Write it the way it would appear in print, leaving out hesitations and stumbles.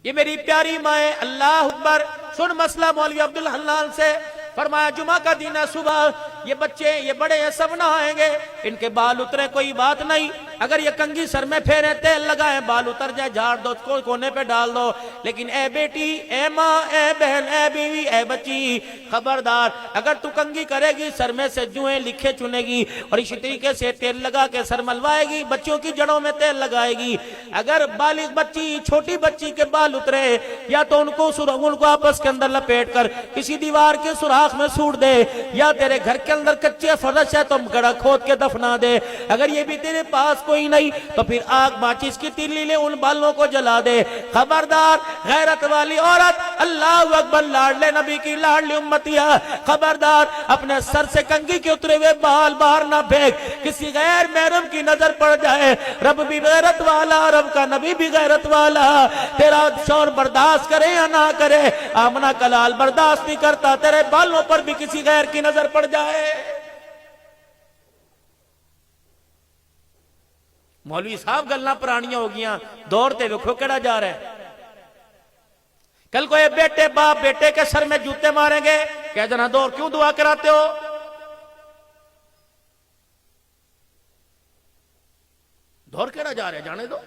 ये मेरी प्यारी माए, अल्लाह अकबर। सुन मसला मौलवी अब्दुल हन्नान से। फरमाया जुमा का दिन है, सुबह ये बच्चे ये बड़े हैं, सब नहाएंगे, इनके बाल उतरे कोई बात नहीं, अगर ये कंघी सर में फेरे, तेल लगाए, बाल उतर जाए, झाड़ दो, कोने पे डाल दो। लेकिन ए बेटी, ए माँ, ए बहन, ए बीवी, ए बच्ची, खबरदार, अगर तू कंघी करेगी, सर में से जुएं लिखे चुनेगी और इसी तरीके से तेल लगा के सर मलवाएगी, बच्चों की जड़ों में तेल लगाएगी। अगर बालिग बच्ची, छोटी बच्ची के बाल उतरे, या तो उनको आपस के अंदर लपेट कर किसी दीवार के सुराख में सूट दे, या तेरे घर के अंदर कच्चे फर्श है तो गड़ा खोद के दफना दे। अगर ये भी तेरे पास कोई नहीं तो फिर आग माचिस की तीली ले उन बालों को जला दे। खबरदार, गैरत वाली औरत, अल्लाह अकबर, लाडले नबी की लाडली उम्मतिया, खबरदार, अपने सर से कंघी के उतरे हुए बाल बाहर ना फेंक, किसी गैर महरम की नजर पड़ जाए। रब भी गैरत वाला, रब का नबी भी गैरत वाला, तेरा शौर बर्दाश्त करे या ना करे, आमना कलाल बर्दाश्त नहीं करता, तेरे बालों पर भी किसी गैर की नजर पड़ जाए। मौलवी साहब गल्लां पुरानियां हो गईयां, दौर ते वेखो केड़ा जा रहा है। कल को ये बेटे बाप बेटे के सर में जूते मारेंगे, कह देना दौर क्यों दुआ कराते हो। दौर केड़ा जा रहा है, जाने दो।